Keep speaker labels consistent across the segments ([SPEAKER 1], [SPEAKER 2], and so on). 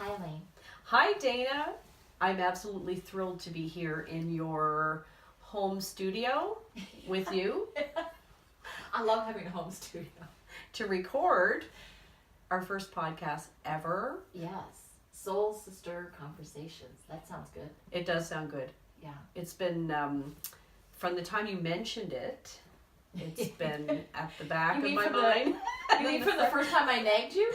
[SPEAKER 1] Hi, Layne.
[SPEAKER 2] Hi, Dana. I'm absolutely thrilled to be here in your home studio with you
[SPEAKER 1] I love having a home studio.
[SPEAKER 2] to record our first podcast ever.
[SPEAKER 1] Yes. Soul Sister Conversations. That sounds good.
[SPEAKER 2] It does sound good.
[SPEAKER 1] Yeah.
[SPEAKER 2] It's been, from the time you mentioned it, it's been at the back of my mind.
[SPEAKER 1] You mean from the first time I nagged you?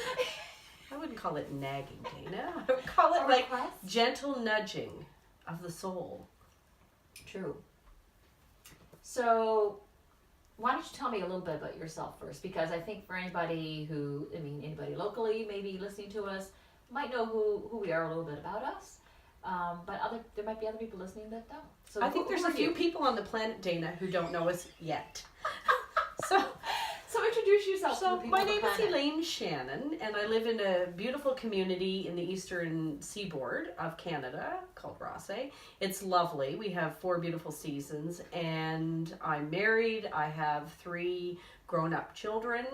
[SPEAKER 2] I wouldn't call it nagging, Dana. I would call it like
[SPEAKER 1] request?
[SPEAKER 2] gentle nudging of the soul.
[SPEAKER 1] True. So, why don't you tell me a little bit about yourself first? Because I think for anybody anybody locally maybe listening to us might know who we are, a little bit about us. But there might be other people listening that don't. So
[SPEAKER 2] I think there's a few people on the planet, Dana, who don't know us yet.
[SPEAKER 1] So introduce yourself to the people
[SPEAKER 2] my
[SPEAKER 1] on the
[SPEAKER 2] name is
[SPEAKER 1] planet.
[SPEAKER 2] Layne Shannon, and I live in a beautiful community in the eastern seaboard of Canada called Rossay. It's lovely. We have 4 beautiful seasons, and I'm married. I have 3 grown-up children,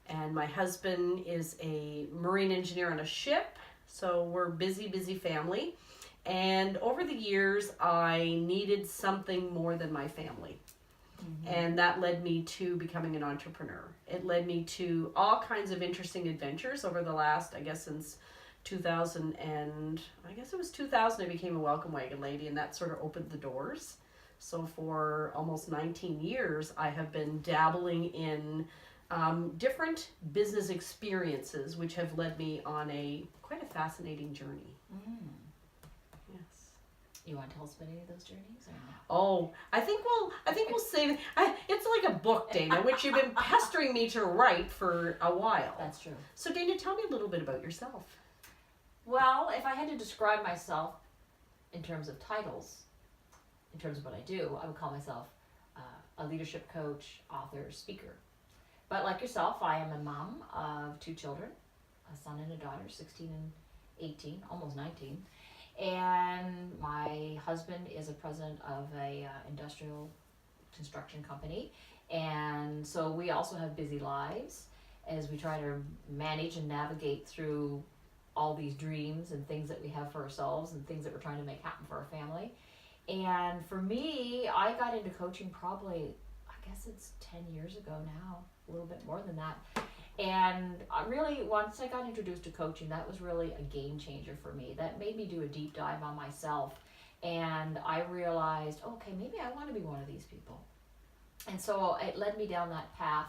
[SPEAKER 2] and my husband is a marine engineer on a ship, so we're busy family. And over the years, I needed something more than my family. Mm-hmm. And that led me to becoming an entrepreneur. It led me to all kinds of interesting adventures over the last, since 2000 I became a welcome wagon lady, and that sort of opened the doors. So for almost 19 years, I have been dabbling in different business experiences, which have led me on quite a fascinating journey.
[SPEAKER 1] Mm.
[SPEAKER 2] Yes.
[SPEAKER 1] You want to tell us about any of those journeys? Or no?
[SPEAKER 2] Oh, I think we'll save. It's like a book, Dana, which you've been pestering me to write for a while.
[SPEAKER 1] That's true.
[SPEAKER 2] So, Dana, tell me a little bit about yourself.
[SPEAKER 1] Well, if I had to describe myself in terms of titles, in terms of what I do, I would call myself a leadership coach, author, speaker. But like yourself, I am a mom of 2 children, a son and a daughter, 16 and 18, almost 19. And my husband is a president of a industrial construction company. And so we also have busy lives as we try to manage and navigate through all these dreams and things that we have for ourselves and things that we're trying to make happen for our family. And for me, I got into coaching probably, I guess it's 10 years ago now, a little bit more than that. And really, once I got introduced to coaching, that was really a game changer for me. That made me do a deep dive on myself. And I realized, okay, maybe I want to be one of these people. And so it led me down that path.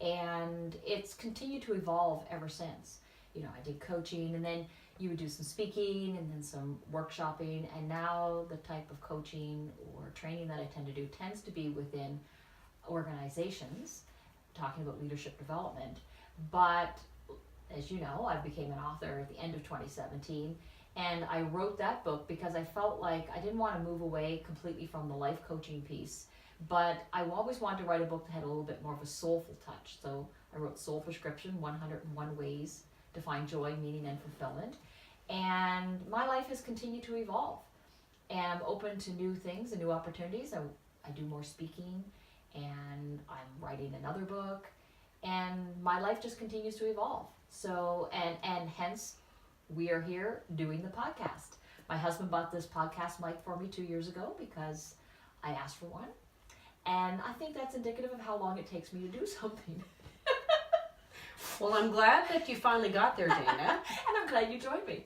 [SPEAKER 1] And it's continued to evolve ever since. You know, I did coaching, and then you would do some speaking and then some workshopping. And now the type of coaching or training that I tend to do tends to be within organizations, talking about leadership development. But as you know, I became an author at the end of 2017, and I wrote that book because I felt like I didn't want to move away completely from the life coaching piece, but I always wanted to write a book that had a little bit more of a soulful touch. So I wrote Soul Prescription, 101 Ways to Find Joy, Meaning, and Fulfillment. And my life has continued to evolve, and I'm open to new things and new opportunities. I do more speaking, and I'm writing another book, and my life just continues to evolve. So, and hence, we are here doing the podcast. My husband bought this podcast mic for me 2 years ago because I asked for one, and I think that's indicative of how long it takes me to do something.
[SPEAKER 2] Well, I'm glad that you finally got there, Dana.
[SPEAKER 1] And I'm glad you joined me.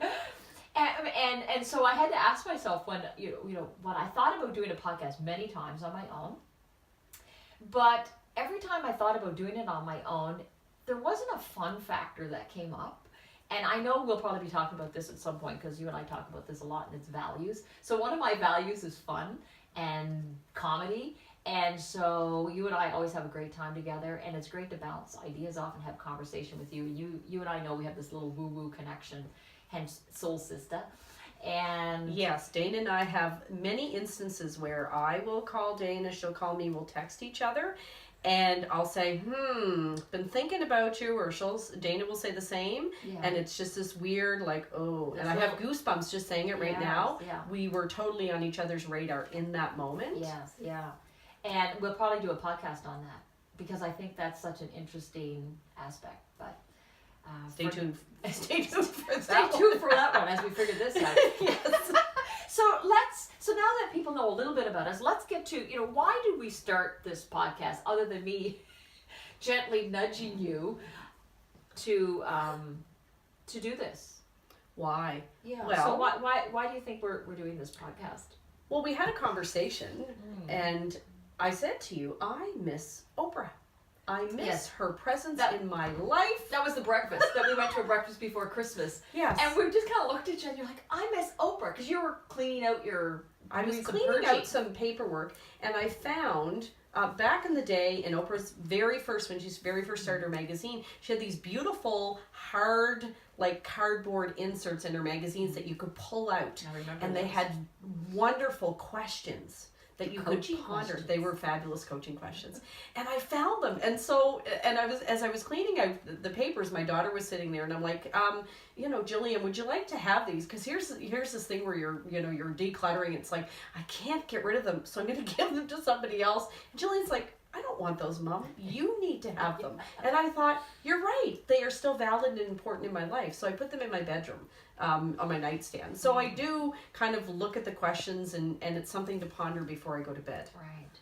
[SPEAKER 1] And so I had to ask myself when I thought about doing a podcast many times on my own. But every time I thought about doing it on my own, there wasn't a fun factor that came up. And I know we'll probably be talking about this at some point because you and I talk about this a lot, and it's values. So one of my values is fun and comedy. And so you and I always have a great time together, and it's great to bounce ideas off and have conversation with you. You and I know we have this little woo-woo connection, hence Soul Sister. And
[SPEAKER 2] yes, Dana and I have many instances where I will call Dana, she'll call me, we'll text each other, and I'll say, been thinking about you, or Dana will say the same, and it's just this weird, and I have goosebumps just saying it right now.
[SPEAKER 1] Yeah.
[SPEAKER 2] We were totally on each other's radar in that moment.
[SPEAKER 1] Yes, yeah. And we'll probably do a podcast on that, because I think that's such an interesting aspect. But
[SPEAKER 2] Stay tuned.
[SPEAKER 1] Stay tuned for that one. as we figure this out.
[SPEAKER 2] Yes.
[SPEAKER 1] So now that people know a little bit about us, let's get to, why did we start this podcast other than me gently nudging you to do this?
[SPEAKER 2] Why?
[SPEAKER 1] Yeah.
[SPEAKER 2] Well,
[SPEAKER 1] so why do you think we're doing this podcast?
[SPEAKER 2] Well, we had a conversation, and I said to you, I miss Oprah. I miss her presence in my life.
[SPEAKER 1] That was the breakfast that we went to a breakfast before Christmas.
[SPEAKER 2] Yes.
[SPEAKER 1] And we just kind of looked at each other and you're like, I miss Oprah, because you were cleaning out
[SPEAKER 2] I was cleaning out some paperwork, and I found back in the day, in Oprah's when she very first started her magazine, she had these beautiful, hard, like cardboard inserts in her magazines that you could pull out.
[SPEAKER 1] I remember
[SPEAKER 2] and
[SPEAKER 1] those.
[SPEAKER 2] they had wonderful questions that you could ponder.
[SPEAKER 1] Questions.
[SPEAKER 2] They were fabulous coaching questions. And I found them. And so, as I was cleaning out the papers, my daughter was sitting there, and I'm like, Jillian, would you like to have these? Because here's this thing where you're decluttering. It's like, I can't get rid of them, so I'm going to give them to somebody else. And Jillian's like, I don't want those, Mom. You need to have them. And I thought, you're right. They are still valid and important in my life. So I put them in my bedroom, on my nightstand. So I do kind of look at the questions, and it's something to ponder before I go to bed.
[SPEAKER 1] Right.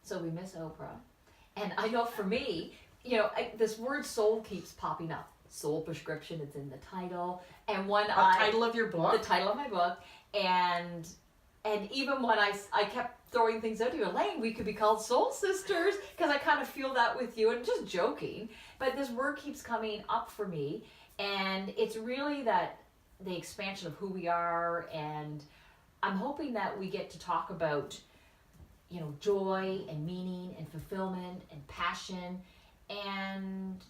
[SPEAKER 1] So we miss Oprah. And I know for me, this word soul keeps popping up. Soul prescription, it's in the title. And
[SPEAKER 2] Title of your book?
[SPEAKER 1] The title of my book. And even when I kept throwing things out to you, Layne, we could be called soul sisters, because I kind of feel that with you, and just joking. But this word keeps coming up for me, and it's really that the expansion of who we are, and I'm hoping that we get to talk about, joy and meaning and fulfillment and passion and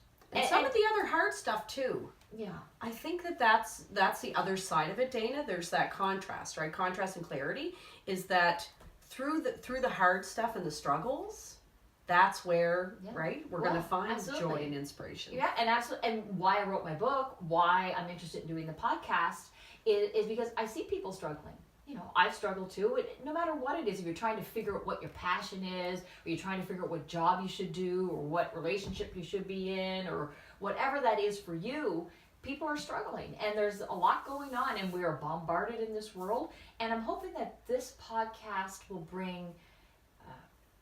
[SPEAKER 2] some of the other hard stuff too.
[SPEAKER 1] Yeah.
[SPEAKER 2] I think that's the other side of it, Dana. There's that contrast, right? Contrast and clarity is that through the hard stuff and the struggles, that's where, right, we're going to find joy and inspiration.
[SPEAKER 1] Yeah, and absolutely. And why I wrote my book, why I'm interested in doing the podcast is because I see people struggling. I've struggled too. No matter what it is, if you're trying to figure out what your passion is, or you're trying to figure out what job you should do, or what relationship you should be in, or whatever that is for you, people are struggling. And there's a lot going on, and we are bombarded in this world. And I'm hoping that this podcast will bring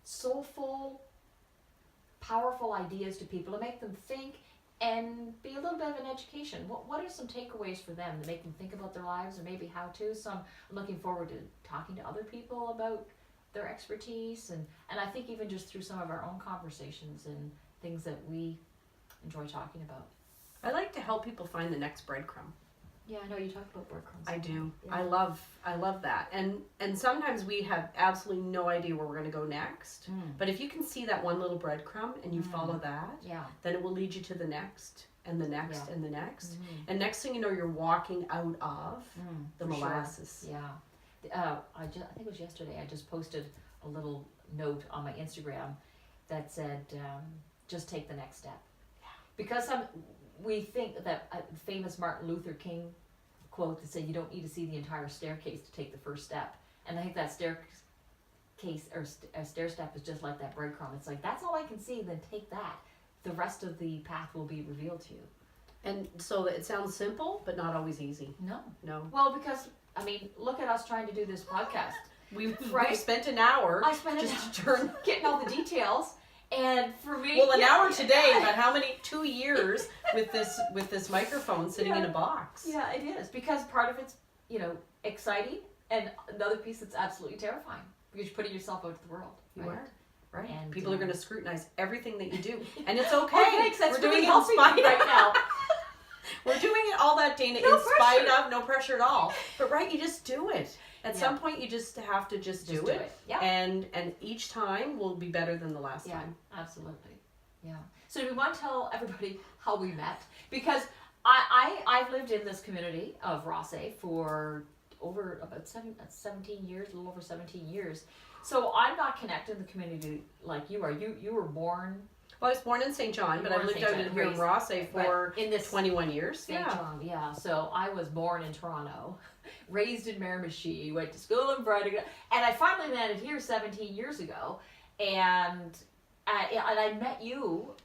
[SPEAKER 1] soulful, powerful ideas to people to make them think and be a little bit of an education. What are some takeaways for them to make them think about their lives, or maybe how to? So I'm looking forward to talking to other people about their expertise, and I think even just through some of our own conversations and things that we enjoy talking about.
[SPEAKER 2] I like to help people find the next breadcrumb.
[SPEAKER 1] Yeah, I know you talked about breadcrumbs.
[SPEAKER 2] I do.
[SPEAKER 1] Yeah.
[SPEAKER 2] I love that. And sometimes we have absolutely no idea where we're going to go next. But if you can see that one little breadcrumb and you follow that, then it will lead you to the next and the next and the next. And next thing you know, you're walking out of the molasses.
[SPEAKER 1] Sure. Yeah. I think it was yesterday, I just posted a little note on my Instagram that said, just take the next step. Yeah. Because we think that a famous Martin Luther King quote that said, you don't need to see the entire staircase to take the first step. And I think that staircase or stair step is just like that breadcrumb. It's like, that's all I can see, then take that. The rest of the path will be revealed to you.
[SPEAKER 2] And so it sounds simple, but not always easy. No.
[SPEAKER 1] Well, because, look at us trying to do this podcast.
[SPEAKER 2] We spent an hour
[SPEAKER 1] getting all the details. And for me,
[SPEAKER 2] an hour today, but how many 2 years with this microphone sitting in a box?
[SPEAKER 1] Yeah, it is, because part of it's exciting, and another piece that's absolutely terrifying because you're putting yourself out to the world.
[SPEAKER 2] You are right.
[SPEAKER 1] And
[SPEAKER 2] people are going to scrutinize everything that you do, and it's okay.
[SPEAKER 1] Oh, thanks. That's
[SPEAKER 2] We're doing
[SPEAKER 1] really
[SPEAKER 2] it in spite
[SPEAKER 1] right now.
[SPEAKER 2] We're doing it all that, Dana, in spite of, no pressure at all. But you just do it. At some point, you just have to just do it.
[SPEAKER 1] Yeah.
[SPEAKER 2] And each time will be better than the last time.
[SPEAKER 1] Absolutely. Yeah. So do we want to tell everybody how we met? Because I've lived in this community of Rosse for over about 17 years, a little over 17 years. So I'm not connected in the community like you are. You were born...
[SPEAKER 2] Well, I was born in St. John, but I've lived out here in Rosse for 21 years.
[SPEAKER 1] St. John, yeah. So I was born in Toronto, raised in Miramichi, went to school in Brighton, and I finally landed here 17 years ago. And I met you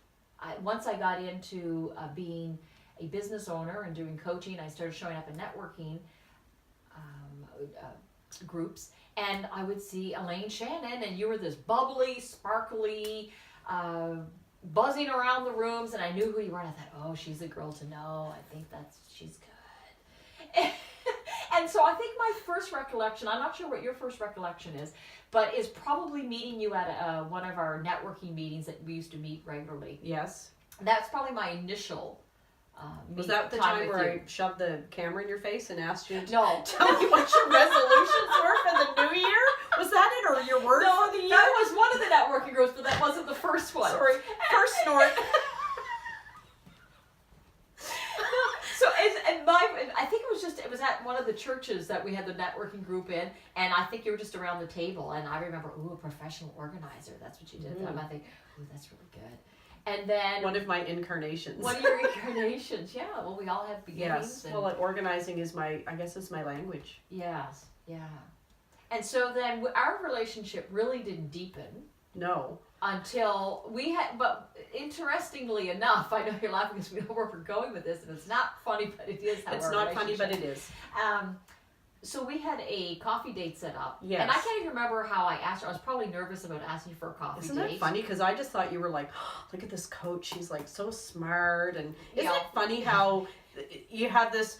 [SPEAKER 1] once I got into being a business owner and doing coaching, I started showing up in networking groups, and I would see Layne Shannon, and you were this bubbly, sparkly, buzzing around the rooms, and I knew who you were, and I thought, oh, she's a girl to know. I think she's good. And so I think my first recollection, I'm not sure what your first recollection is, but is probably meeting you at one of our networking meetings that we used to meet regularly.
[SPEAKER 2] Yes.
[SPEAKER 1] That's probably my initial
[SPEAKER 2] Was that the time where I shoved the camera in your face and asked you to
[SPEAKER 1] No.
[SPEAKER 2] tell me what your resolutions were for the new year? Was that it, or your word
[SPEAKER 1] No,
[SPEAKER 2] for the year?
[SPEAKER 1] that was one of the networking groups, but that wasn't the first one.
[SPEAKER 2] Sorry, first snort.
[SPEAKER 1] I think it was at one of the churches that we had the networking group in, and I think you were just around the table, and I remember, ooh, a professional organizer, that's what you did. And I think, ooh, that's really good. And then
[SPEAKER 2] one of my incarnations.
[SPEAKER 1] One of your incarnations, yeah. Well, we all have beginnings.
[SPEAKER 2] Yes. Well, organizing is my language.
[SPEAKER 1] Yes, yeah. And so then our relationship really didn't deepen.
[SPEAKER 2] No.
[SPEAKER 1] Until we had, but interestingly enough, I know you're laughing because we know where we're going with this, and it's not funny, but it is how
[SPEAKER 2] it's
[SPEAKER 1] our
[SPEAKER 2] not funny,
[SPEAKER 1] relationship-
[SPEAKER 2] but it is.
[SPEAKER 1] So we had a coffee date set up.
[SPEAKER 2] Yes.
[SPEAKER 1] And I can't even remember how I asked her. I was probably nervous about asking you for a coffee
[SPEAKER 2] Isn't
[SPEAKER 1] date.
[SPEAKER 2] that funny? Because I just thought you were like, oh, look at this coach. She's like so smart. And isn't
[SPEAKER 1] Yeah.
[SPEAKER 2] it funny how you have this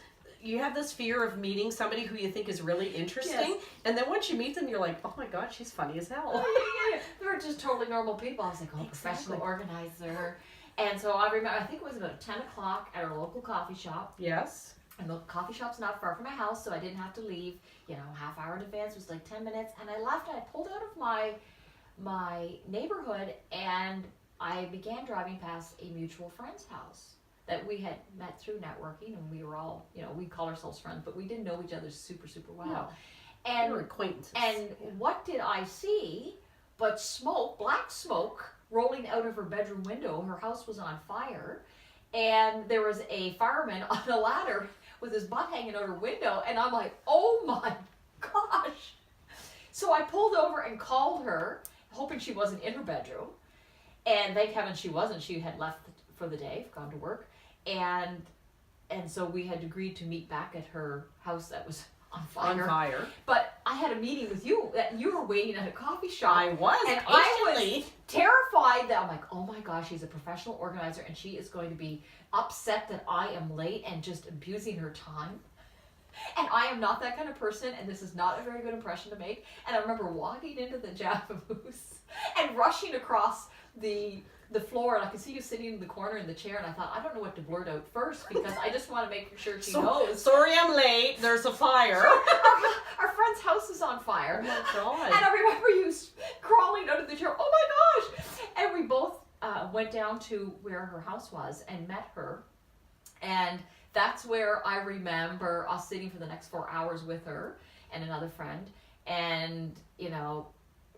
[SPEAKER 2] fear of meeting somebody who you think is really interesting,
[SPEAKER 1] Yes.
[SPEAKER 2] and then once you meet them, you're like, oh my god, she's funny as hell.
[SPEAKER 1] Yeah. They were just totally normal people. I was like, oh, professional organizer. And so I remember, I think it was about 10 o'clock at our local coffee shop.
[SPEAKER 2] Yes.
[SPEAKER 1] And the coffee shop's not far from my house, so I didn't have to leave, half hour in advance. It was like 10 minutes. And I left, and I pulled out of my neighborhood, and I began driving past a mutual friend's house that we had met through networking, and we were all, we call ourselves friends, but we didn't know each other super, super well.
[SPEAKER 2] No.
[SPEAKER 1] And
[SPEAKER 2] We were acquaintances.
[SPEAKER 1] And what did I see but smoke, black smoke, rolling out of her bedroom window? Her house was on fire, and there was a fireman on a ladder with his butt hanging out her window, and I'm like, oh my gosh. So I pulled over and called her, hoping she wasn't in her bedroom, and thank heaven she wasn't. She had left for the day, gone to work, and so we had agreed to meet back at her house that was on fire. But I had a meeting with you that you were waiting at a coffee shop.
[SPEAKER 2] I was,
[SPEAKER 1] and
[SPEAKER 2] patiently.
[SPEAKER 1] I was terrified that I'm like, oh my gosh, she's a professional organizer, and she is going to be upset that I am late and just abusing her time. And I am not that kind of person, and this is not a very good impression to make. And I remember walking into the Java booth and rushing across the floor, and I could see you sitting in the corner in the chair, and I thought, I don't know what to blurt out first, because I just want to make sure she knows.
[SPEAKER 2] Sorry I'm late, there's a fire.
[SPEAKER 1] Our friend's house is on fire.
[SPEAKER 2] Oh my god.
[SPEAKER 1] And I remember you crawling out of the chair, oh my gosh! And we both went down to where her house was and met her, and that's where I remember us sitting for the next 4 hours with her and another friend, and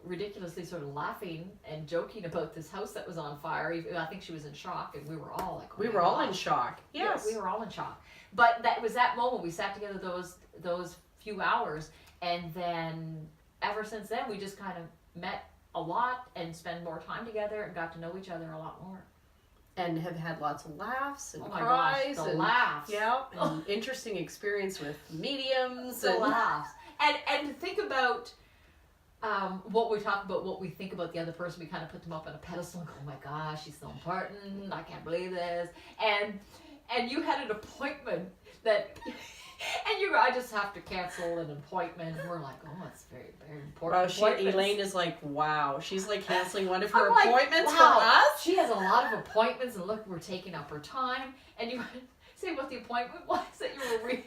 [SPEAKER 1] ridiculously sort of laughing and joking about this house that was on fire. I think she was in shock, and we were all like, oh
[SPEAKER 2] we were all in shock. Yes.
[SPEAKER 1] Yeah, we were all in shock. But that was that moment. We sat together those few hours, and then ever since then we just kind of met a lot and spent more time together and got to know each other a lot more.
[SPEAKER 2] And have had lots of laughs and
[SPEAKER 1] Oh my
[SPEAKER 2] cries.
[SPEAKER 1] gosh, the
[SPEAKER 2] and
[SPEAKER 1] laughs.
[SPEAKER 2] Yeah, and interesting experience with mediums.
[SPEAKER 1] The
[SPEAKER 2] and
[SPEAKER 1] laughs. And to think about what we talk about, what we think about the other person, we kind of put them up on a pedestal and go, oh my gosh, she's so important, I can't believe this. And you had an appointment that, and I just have to cancel an appointment. And we're like, oh, it's very, very important.
[SPEAKER 2] Elaine is like, wow. She's like canceling one of her
[SPEAKER 1] I'm like,
[SPEAKER 2] appointments
[SPEAKER 1] wow,
[SPEAKER 2] for us.
[SPEAKER 1] She has a lot of appointments, and look, we're taking up her time. And you say what the appointment was that you were reaching.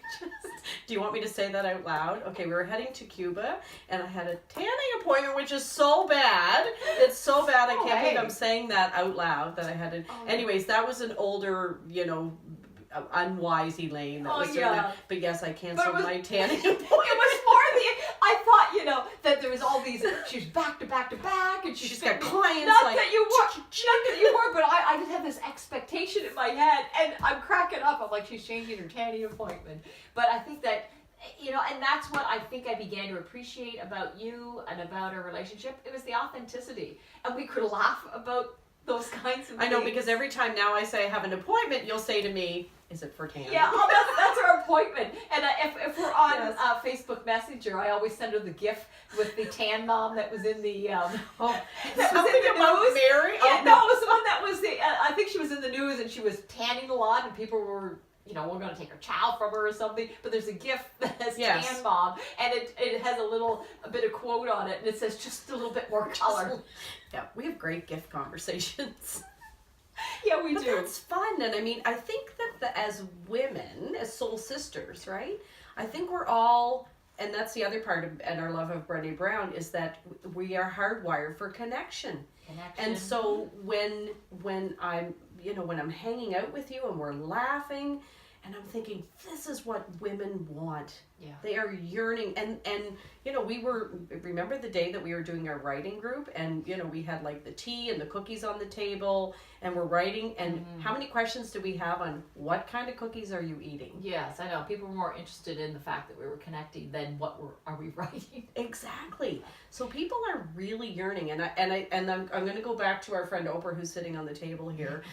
[SPEAKER 2] Do you want me to say that out loud? Okay, we were heading to Cuba, and I had a tanning appointment, which is so bad. It's so bad, I can't believe I'm saying that out loud, that I had it. Oh. Anyways, that was an older, unwise Elaine that was doing that. But yes, I canceled my tanning appointment.
[SPEAKER 1] It was more I thought, that there was all these, she's back to back to back, and she's
[SPEAKER 2] got clients.
[SPEAKER 1] Not that you were, but I just had this expectation in my head, and I'm cracking up. I'm like, she's changing her tanning appointment. But I think that, and that's what I think I began to appreciate about you and about our relationship. It was the authenticity. And we could laugh about those kinds of
[SPEAKER 2] I know,
[SPEAKER 1] things.
[SPEAKER 2] because every time now I say I have an appointment, you'll say to me, is it for tan?
[SPEAKER 1] Yeah, that's our appointment. And if we're on
[SPEAKER 2] Yes.
[SPEAKER 1] Facebook Messenger, I always send her the GIF with the tan mom that was in the
[SPEAKER 2] Oh,
[SPEAKER 1] that was
[SPEAKER 2] something
[SPEAKER 1] in the
[SPEAKER 2] about
[SPEAKER 1] news.
[SPEAKER 2] Mary?
[SPEAKER 1] Yeah,
[SPEAKER 2] Oh,
[SPEAKER 1] no, it was the one that was the. I think she was in the news and she was tanning a lot, and people were, we're going to take her child from her or something. But there's a GIF that has
[SPEAKER 2] Yes.
[SPEAKER 1] tan mom, and it has a bit of quote on it, and it says just a little bit more color.
[SPEAKER 2] Yeah, we have great gift conversations.
[SPEAKER 1] Yeah, we
[SPEAKER 2] But
[SPEAKER 1] do.
[SPEAKER 2] that's fun. And I mean, I think that as women, as soul sisters, right? I think we're all, and that's the other part of, and our love of Brené Brown, is that we are hardwired for connection. And so when I'm, when I'm hanging out with you and we're laughing, and I'm thinking, this is what women want.
[SPEAKER 1] Yeah.
[SPEAKER 2] They are yearning. And remember the day that we were doing our writing group, and, we had like the tea and the cookies on the table, and we're writing, and how many questions do we have on what kind of cookies are you eating?
[SPEAKER 1] Yes, I know. People were more interested in the fact that we were connecting than are we writing.
[SPEAKER 2] Exactly. So people are really yearning, and I'm going to go back to our friend Oprah, who's sitting on the table here.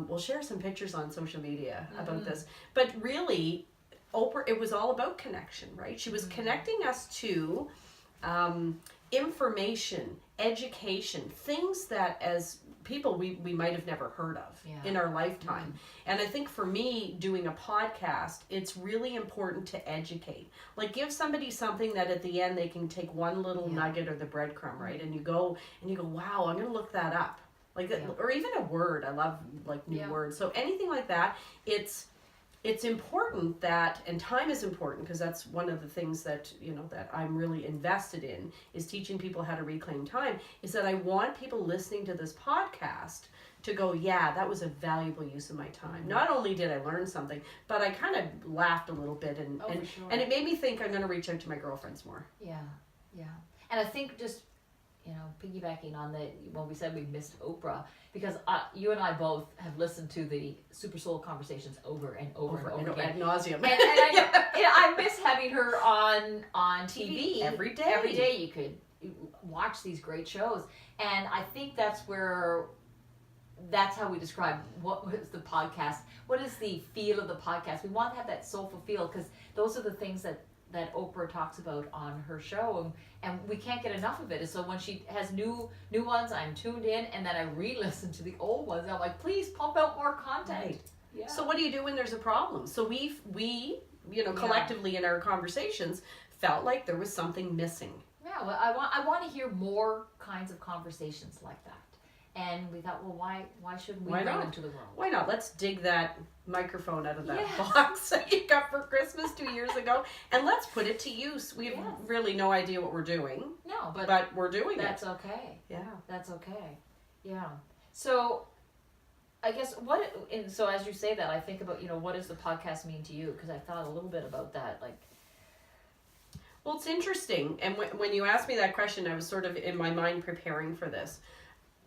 [SPEAKER 2] We'll share some pictures on social media about this. But really, Oprah, it was all about connection, right? She was connecting us to information, education, things that as people we might have never heard of in our lifetime. And I think for me, doing a podcast, it's really important to educate. Like, give somebody something that at the end they can take one little nugget or the breadcrumb, right? And you go, wow, I'm going to look that up. Like that, or even a word. I love like new words. So anything like that, it's important that, and time is important, because that's one of the things that, that I'm really invested in, is teaching people how to reclaim time, is that I want people listening to this podcast to go, yeah, that was a valuable use of my time. Not only did I learn something, but I kind of laughed a little bit, and it made me think I'm going to reach out to my girlfriends more.
[SPEAKER 1] Yeah. And I think just, piggybacking on when we said we missed Oprah, because you and I both have listened to the Super Soul Conversations over and over again.
[SPEAKER 2] Ad nauseum.
[SPEAKER 1] And I miss having her on TV.
[SPEAKER 2] Every day.
[SPEAKER 1] Every day you could watch these great shows. And I think that's how we describe what was the podcast. What is the feel of the podcast? We want to have that soulful feel, because those are the things that Oprah talks about on her show, and we can't get enough of it. So when she has new ones, I'm tuned in, and then I re-listen to the old ones. I'm like, please pump out more content.
[SPEAKER 2] Right.
[SPEAKER 1] Yeah.
[SPEAKER 2] So what do you do when there's a problem? So we collectively in our conversations felt like there was something missing.
[SPEAKER 1] Yeah, well, I want to hear more kinds of conversations like that. And we thought, well, why shouldn't we bring them to the world?
[SPEAKER 2] Why not? Let's dig that microphone out of that box that you got for Christmas 2 years ago, and let's put it to use. We have really no idea what we're doing.
[SPEAKER 1] No,
[SPEAKER 2] but we're doing
[SPEAKER 1] that's it. That's okay.
[SPEAKER 2] Yeah.
[SPEAKER 1] That's okay. Yeah. So, I guess so as you say that, I think about, what does the podcast mean to you? Because I thought a little bit about that, like.
[SPEAKER 2] Well, it's interesting, and when you asked me that question, I was sort of in my mind preparing for this.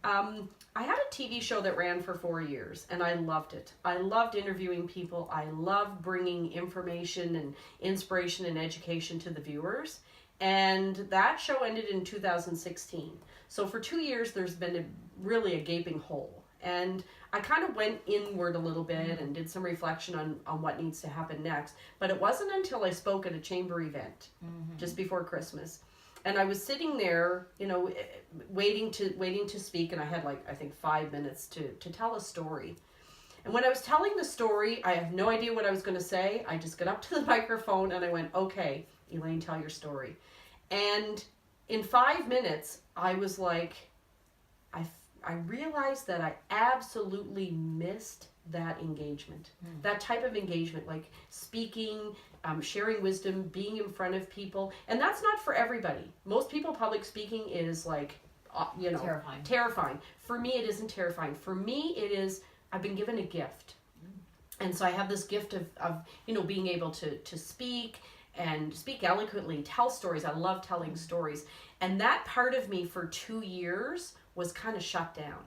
[SPEAKER 2] I had a TV show that ran for 4 years, and I loved it. I loved interviewing people. I loved bringing information and inspiration and education to the viewers. And that show ended in 2016. So for 2 years, there's been really a gaping hole. And I kind of went inward a little bit and did some reflection on what needs to happen next. But it wasn't until I spoke at a chamber event just before Christmas. And I was sitting there, waiting to speak, and I had I think 5 minutes to tell a story. And when I was telling the story, I have no idea what I was going to say. I just got up to the microphone and I went, okay, Elaine, tell your story. And in 5 minutes, I was like, I realized that I absolutely missed that engagement, that type of engagement, like speaking, sharing wisdom, being in front of people. And that's not for everybody. Most people, public speaking is terrifying. For me, it isn't terrifying. For me, it is, I've been given a gift. And so I have this gift of being able to speak and speak eloquently, tell stories. I love telling stories. And that part of me for 2 years was kind of shut down.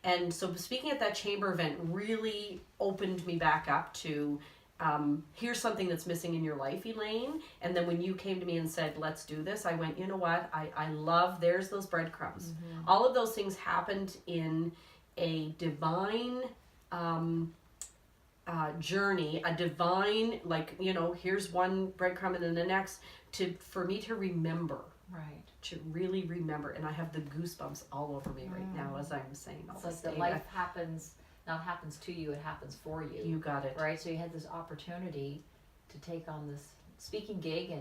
[SPEAKER 2] And so speaking at that chamber event really opened me back up to, here's something that's missing in your life, Elaine. And then when you came to me and said, let's do this, I went, you know what? I love, there's those breadcrumbs. All of those things happened in a divine journey, a divine, like, you know, here's one breadcrumb and then the next, for me to remember.
[SPEAKER 1] Right.
[SPEAKER 2] To really remember. And I have the goosebumps all over me right now as I'm saying all
[SPEAKER 1] It's
[SPEAKER 2] this.
[SPEAKER 1] like the life not happens to you, it happens for you.
[SPEAKER 2] You got it.
[SPEAKER 1] Right? So you had this opportunity to take on this speaking gig,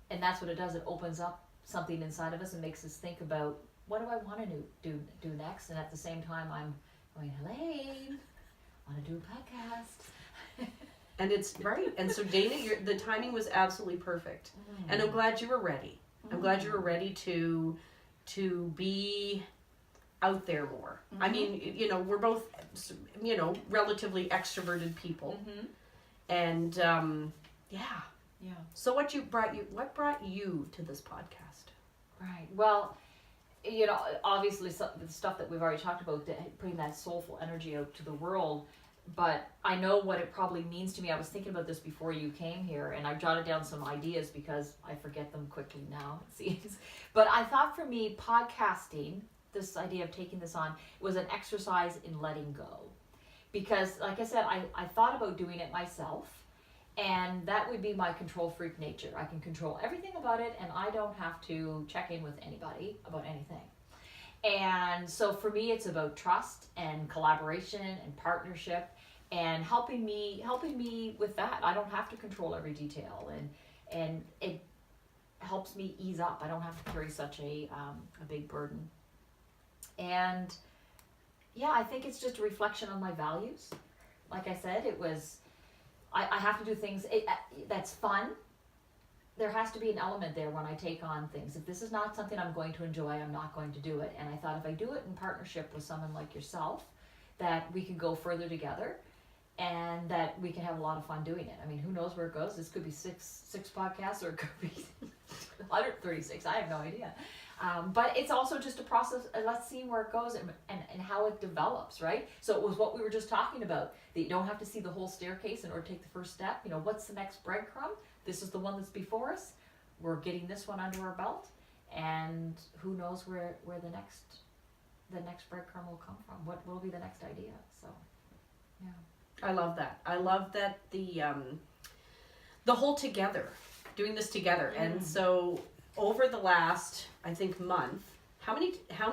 [SPEAKER 1] and that's what it does. It opens up something inside of us and makes us think about, what do I want to do next? And at the same time, I'm going, Layne, I want to do a podcast.
[SPEAKER 2] And it's right. And so Dana, the timing was absolutely perfect. And I'm glad you were ready. I'm glad you were ready to be out there more. I mean, you know, we're both, you know, relatively extroverted people. And yeah. So what brought you to this podcast?
[SPEAKER 1] Right. Well, you know, obviously the stuff that we've already talked about, putting that soulful energy out to the world. But I know what it probably means to me. I was thinking about this before you came here, and I've jotted down some ideas because I forget them quickly now, it seems. But I thought for me, podcasting, this idea of taking this on, was an exercise in letting go. Because, like I said, I thought about doing it myself, and that would be my control freak nature. I can control everything about it, and I don't have to check in with anybody about anything. And so for me, it's about trust and collaboration and partnership, and helping me with that. I don't have to control every detail, and it helps me ease up. I don't have to carry such a big burden. And yeah, I think it's just a reflection on my values. Like I said, it was, I have to do things that's fun. There has to be an element there when I take on things. If this is not something I'm going to enjoy, I'm not going to do it. And I thought if I do it in partnership with someone like yourself, that we could go further together, and that we can have a lot of fun doing it. I mean, who knows where it goes? This could be six podcasts, or it could be 136. I have no idea. But it's also just a process. Let's see where it goes and how it develops, right? So it was what we were just talking about, that you don't have to see the whole staircase in order to take the first step. You know, what's the next breadcrumb? This is the one that's before us. We're getting this one under our belt, and who knows where the next breadcrumb will come from? What will be the next idea? So, yeah.
[SPEAKER 2] I love that. I love that the whole together, doing this together. And so over the last, I think, month, how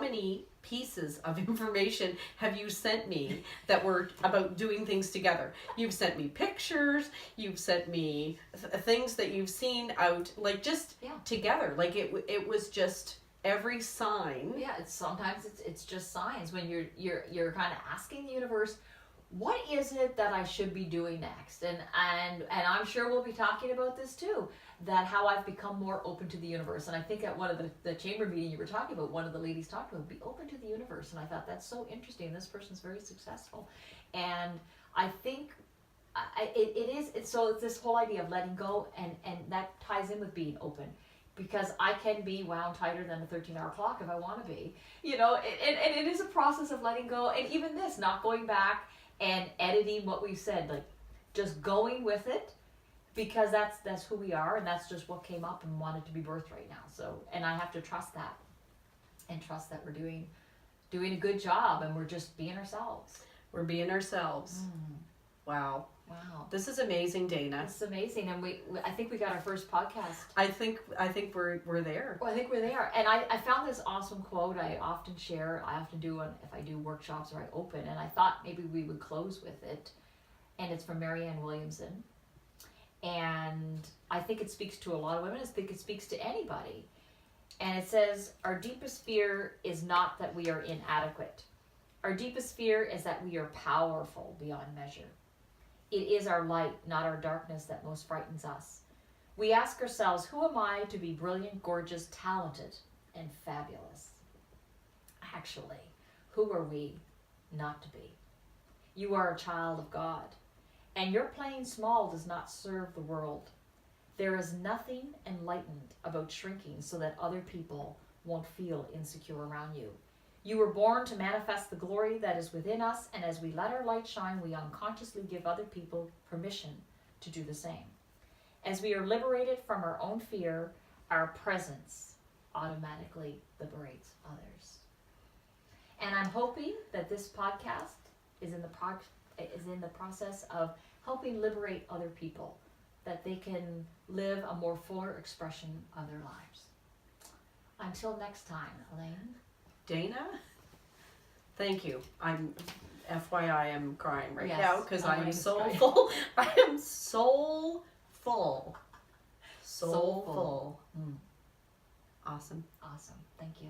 [SPEAKER 2] many pieces of information have you sent me that were about doing things together? You've sent me pictures, you've sent me things that you've seen out, like, just together. Like it was just every sign.
[SPEAKER 1] Yeah, sometimes it's just signs when you're kind of asking the universe, what is it that I should be doing next? And I'm sure we'll be talking about this too, that how I've become more open to the universe. And I think at one of the chamber meeting you were talking about, one of the ladies talked about, be open to the universe. And I thought, that's so interesting. This person's very successful. And I think so it's this whole idea of letting go, and that ties in with being open. Because I can be wound tighter than a 13-hour clock if I want to be. You know, and it is a process of letting go. And even this, not going back and editing what we've said, like just going with it, because that's who we are, and that's just what came up and wanted to be birthed right now. So, and I have to trust that, and trust that we're doing a good job, and we're just being ourselves.
[SPEAKER 2] We're being ourselves. Wow. This is amazing, Dana.
[SPEAKER 1] This is amazing, and I think we got our first podcast.
[SPEAKER 2] I think we're there.
[SPEAKER 1] Well, I think we're there, and I found this awesome quote. I often share. I often do if I do workshops or I open, and I thought maybe we would close with it. And it's from Marianne Williamson, and I think it speaks to a lot of women. I think it speaks to anybody, and it says, "Our deepest fear is not that we are inadequate. Our deepest fear is that we are powerful beyond measure. It is our light, not our darkness, that most frightens us. We ask ourselves, who am I to be brilliant, gorgeous, talented, and fabulous? Actually, who are we not to be? You are a child of God, and your playing small does not serve the world. There is nothing enlightened about shrinking so that other people won't feel insecure around you. You were born to manifest the glory that is within us, and as we let our light shine, we unconsciously give other people permission to do the same. As we are liberated from our own fear, our presence automatically liberates others." And I'm hoping that this podcast is in the process of helping liberate other people, that they can live a more fuller expression of their lives. Until next time, Layne.
[SPEAKER 2] Dana, thank you. FYI, I'm crying right
[SPEAKER 1] Yes,
[SPEAKER 2] now because I am
[SPEAKER 1] Layne's
[SPEAKER 2] so
[SPEAKER 1] crying.
[SPEAKER 2] full. I am so full. So
[SPEAKER 1] Soul full.
[SPEAKER 2] full.
[SPEAKER 1] Mm.
[SPEAKER 2] Awesome.
[SPEAKER 1] Awesome. Thank you.